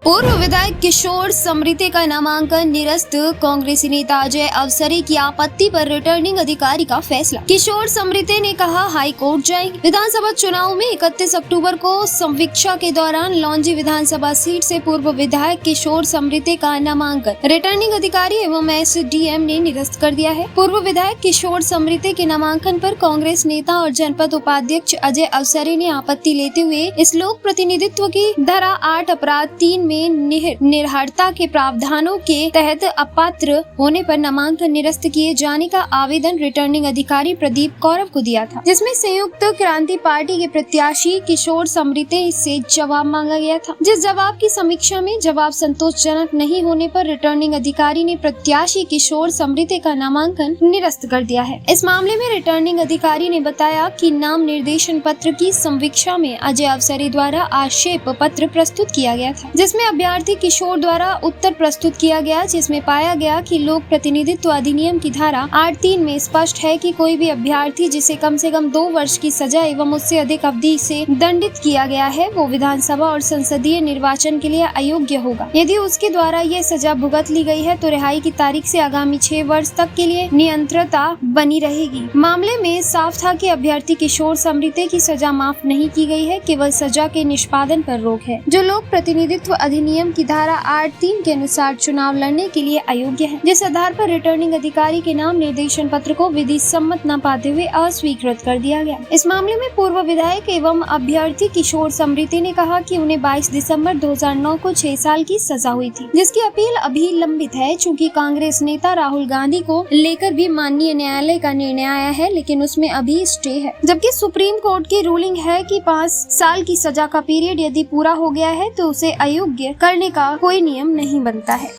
पूर्व विधायक किशोर समृद्धि का नामांकन निरस्त। कांग्रेसी नेता अजय अवसरे की आपत्ति पर रिटर्निंग अधिकारी का फैसला। किशोर समृद्धि ने कहा हाई कोर्ट जाएंगे। विधानसभा चुनाव में 31 अक्टूबर को समीक्षा के दौरान लौंजी विधानसभा सीट से पूर्व विधायक किशोर समृद्धि का नामांकन रिटर्निंग अधिकारी एवं एसडीएम ने निरस्त कर दिया है। पूर्व विधायक किशोर समृद्धि के नामांकन पर कांग्रेस नेता और जनपद उपाध्यक्ष अजय अवसरे ने आपत्ति लेते हुए इस लोक प्रतिनिधित्व की धारा 8 अपराध 3 में निर्हरता के प्रावधानों के तहत अपात्र होने पर नामांकन निरस्त किए जाने का आवेदन रिटर्निंग अधिकारी प्रदीप कौरव को दिया था, जिसमें संयुक्त क्रांति पार्टी के प्रत्याशी किशोर समृद्धि से जवाब मांगा गया था। जिस जवाब की समीक्षा में जवाब संतोषजनक नहीं होने पर रिटर्निंग अधिकारी ने प्रत्याशी किशोर समृद्धि का नामांकन निरस्त कर दिया है। इस मामले में रिटर्निंग अधिकारी ने बताया कि नाम निर्देशन पत्र की समीक्षा में अजय अवसरे द्वारा आक्षेप पत्र प्रस्तुत किया गया था, जिसमें अभ्यर्थी किशोर द्वारा उत्तर प्रस्तुत किया गया, जिसमें पाया गया कि लोक प्रतिनिधित्व अधिनियम की धारा 8(3) में स्पष्ट है कि कोई भी अभ्यर्थी जिसे कम से कम 2 वर्ष की सजा एवं उससे अधिक अवधि से दंडित किया गया है वो विधानसभा और संसदीय निर्वाचन के लिए अयोग्य होगा। यदि उसके द्वारा यह सजा भुगत ली गई है तो रिहाई की तारीख से आगामी 6 वर्ष तक के लिए निरंतरता बनी रहेगी। मामले में साफ था कि अभ्यर्थी किशोर समृद्धि की सजा माफ नहीं की गई है, केवल सजा के निष्पादन पर रोक है, जो लोक प्रतिनिधित्व अधिनियम की धारा 8(3) के अनुसार चुनाव लड़ने के लिए अयोग्य है, जिस आधार पर रिटर्निंग अधिकारी के नाम निर्देशन पत्र को विधि सम्मत न पाते हुए अस्वीकृत कर दिया गया। इस मामले में पूर्व विधायक एवं अभ्यर्थी किशोर समृद्धि ने कहा कि उन्हें 22 दिसंबर 2009 को 6 साल की सजा हुई थी, जिसकी अपील अभी लंबित है। चूँकि कांग्रेस नेता राहुल गांधी को लेकर भी माननीय न्यायालय का निर्णय आया है, लेकिन उसमें अभी स्टे है, जबकि सुप्रीम कोर्ट की रूलिंग है कि 5 साल की सजा का पीरियड यदि पूरा हो गया है तो उसे अयोग्य करने का कोई नियम नहीं बनता है।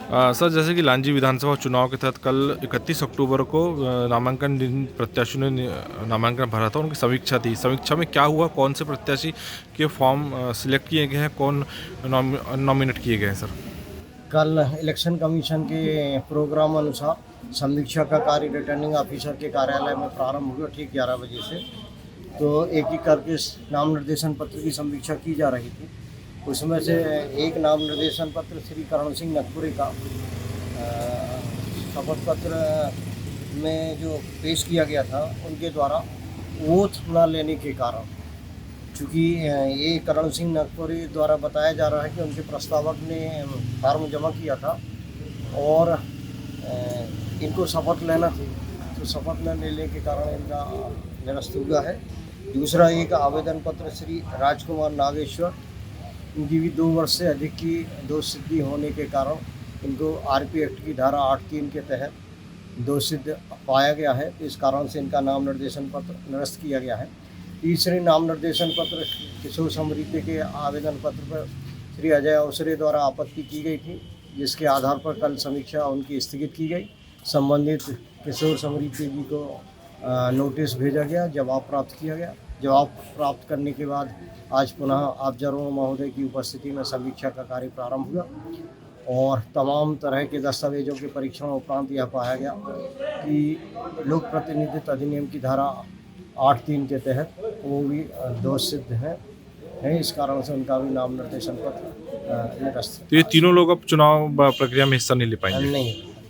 सर, जैसे कि लांजी विधानसभा चुनाव के तहत कल 31 अक्टूबर को नामांकन जिन प्रत्याशियों ने नामांकन भरा था उनकी समीक्षा थी। समीक्षा में क्या हुआ, कौन से प्रत्याशी के फॉर्म सिलेक्ट किए गए हैं, कौन नॉमिनेट किए गए हैं? सर, कल इलेक्शन कमीशन के प्रोग्राम अनुसार समीक्षा का कार्य रिटर्निंग ऑफिसर के कार्यालय में प्रारंभ हुआ ठीक 11 बजे से। तो एक एक करके नाम निर्देशन पत्र की समीक्षा की जा रही थी। उसमें से एक नाम निर्देशन पत्र श्री करण सिंह नकपुरे का शपथ पत्र में जो पेश किया गया था उनके द्वारा ओथ न लेने के कारण, चूँकि ये करण सिंह नकपुरे द्वारा बताया जा रहा है कि उनके प्रस्तावक ने फॉर्म जमा किया था और इनको शपथ लेना थी, तो शपथ न लेने के कारण इनका निरस्त हुआ है। दूसरा एक आवेदन पत्र श्री राजकुमार नागेश्वर, इनकी भी 2 वर्ष से अधिक की दोष सिद्धि होने के कारण इनको आरपी एक्ट की धारा 8(3) के तहत दोष सिद्ध पाया गया है, तो इस कारण से इनका नाम निर्देशन पत्र निरस्त किया गया है। तीसरे नाम निर्देशन पत्र किशोर समृद्धि के आवेदन पत्र पर श्री अजय अवसरे द्वारा आपत्ति की गई थी, जिसके आधार पर कल समीक्षा उनकी स्थगित की गई। संबंधित किशोर समृद्धि जी को नोटिस भेजा गया, जवाब प्राप्त किया गया। जवाब प्राप्त करने के बाद आज पुनः ऑब्जर्वर महोदय की उपस्थिति में समीक्षा का कार्य प्रारंभ हुआ और तमाम तरह के दस्तावेजों के परीक्षण उपरांत यह पाया गया कि लोक प्रतिनिधित्व अधिनियम की धारा 8(3) के तहत वो भी दोष सिद्ध है। इस कारण से उनका भी नाम निर्देशन पत्र निरस्त। तो ये तीनों लोग अब चुनाव प्रक्रिया में हिस्सा नहीं ले पाएंगे?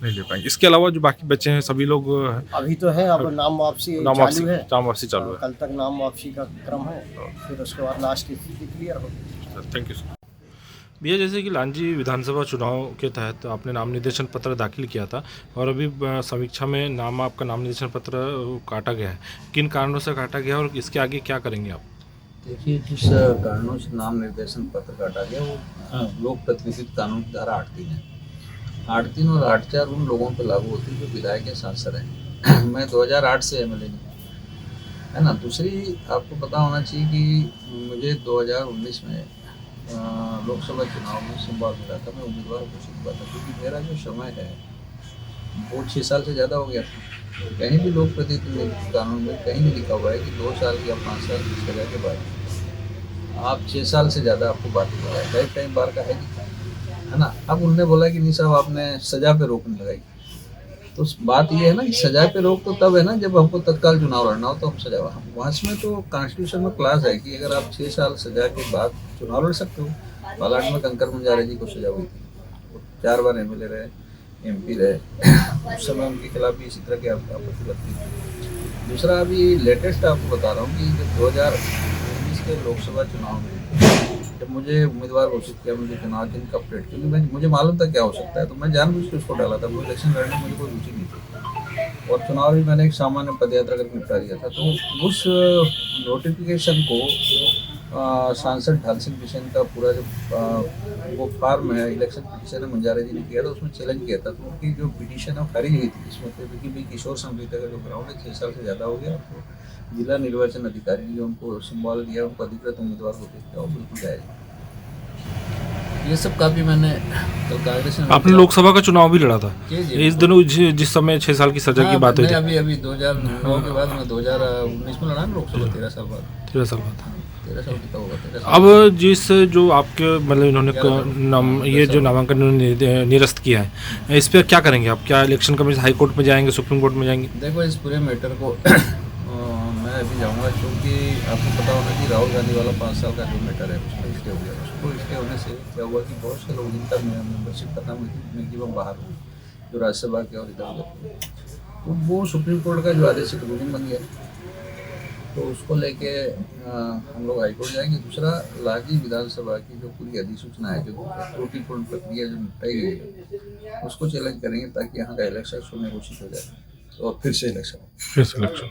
नहीं ले पाएंगे। इसके अलावा जो बाकी बच्चे हैं सभी लोग अभी तो है, अब नाम वापसी चालू है। कल तक नाम वापसी का क्रम है, फिर उसके बाद लास्ट स्थिति क्लियर होगी। Thank you sir. भैया, जैसे कि लांजी विधानसभा चुनाव के तहत आपने नाम निर्देशन पत्र दाखिल किया था और अभी समीक्षा में आपका नाम निर्देशन पत्र काटा गया है, किन कारणों से काटा गया और इसके आगे क्या करेंगे आप? देखिए, जिस कारणों से नाम निर्देशन पत्र काटा गया वो लोक प्रतिनिधित्व कानून की धारा 8(3) है। 8(3) और 8(4) उन लोगों पर लागू होती है जो विधायक या सांसद हैं। मैं 2008 से एमएलए नहीं है ना। दूसरी आपको पता होना चाहिए कि मुझे 2019 में लोकसभा चुनाव में संवाद मिला था, मैं उम्मीदवार घोषित हुआ था, क्योंकि मेरा जो समय है वो 6 साल से ज़्यादा हो गया था। कहीं भी लोक प्रतिनिधित्व कानून में कहीं नहीं लिखा हुआ है कि 2 साल या 5 साल की सजा के बाद आप 6 साल से ज़्यादा आपको बात लगाए। कई बार का है ना। अब उन्होंने बोला कि नहीं साहब, आपने सजा पे रोक नहीं लगाई, तो बात ये है ना कि सजा पे रोक तो तब है ना जब हमको तत्काल चुनाव लड़ना हो तो हम सजा वहाँ में तो कॉन्स्टिट्यूशन में क्लास है कि अगर आप 6 साल सजा के बाद चुनाव लड़ सकते हो। बालाघाट में कंकर बंजारे जी को सजा हुई थी, वो 4 बार MLA रहे, MP रहे, उस समय उनके खिलाफ भी इसी तरह की आपत्ति लगती थी। दूसरा अभी लेटेस्ट आपको बता रहा हूँ कि जब 2019 के लोकसभा चुनाव में जब मुझे उम्मीदवार घोषित किया, मुझे चुनाव चिन्ह का प्लेट, क्योंकि मुझे मालूम था क्या हो सकता है, तो मैं जानबूझ के उसको डाला था। वो इलेक्शन लड़ने में मुझे कोई रुचि नहीं थी और चुनाव भी मैंने एक सामान्य पदयात्रा करके निपटा दिया था। तो उस नोटिफिकेशन को सांसद ढाल सिंह बिसेन का पूरा जो वो फार्म है इलेक्शन पिटीशन है मंजारे जी ने किया था, उसमें चैलेंज किया था। तो उनकी जो पिटीशन है खारिज हुई थी इसमें कि भाई किशोर समृद्धि का जो ग्राउंड है 6 साल से ज़्यादा हो गया, तो जिला निर्वाचन अधिकारी ने जो उनको सिंबल दिया, उनको अधिकृत उम्मीदवार को किया, वो बिल्कुल जायज। ये सब काफ़ी मैंने कल कांग्रेस में आपने लोकसभा का चुनाव भी लड़ा था जी, इस दिनों जिस समय 6 साल की सजा की बात हुई थी। अभी 2009 के बाद मैं 2019 में लड़ा ना लोकसभा 13 साल बाद। 13 साल बाद 13 साल कितना होगा 13 साल। अब जिस जो आपके मतलब इन्होंने ये जो नामांकन निरस्त किया है, इस पर क्या करेंगे आप? क्या इलेक्शन कमीशन हाई कोर्ट में जाएंगे, सुप्रीम कोर्ट में जाएंगे? देखो इस पूरे मैटर को मैं अभी जाऊंगा, क्योंकि आपको पता होना कि राहुल गांधी वाला 5 साल का जो मैटर है उसमें स्टे हो गया। उसको स्टे होने से क्या हुआ कि बहुत से लोग जिनका मेंबरशिप खत्म हुई थी उनकी वो बाहर हो, जो राज्यसभा के और इधर उधर, तो वो सुप्रीम कोर्ट का जो आदेश है रूलिंग बन गया, तो उसको लेके हम लोग हाईकोर्ट जाएंगे। दूसरा लांजी विधानसभा की जो पूरी अधिसूचना है, जो त्रुटिपूर्ण प्रक्रिया जो निपटाई गई है, उसको चैलेंज करेंगे ताकि यहाँ का इलेक्शन शून्य घोषित हो जाए और फिर से इलेक्शन फिर से इलेक्शन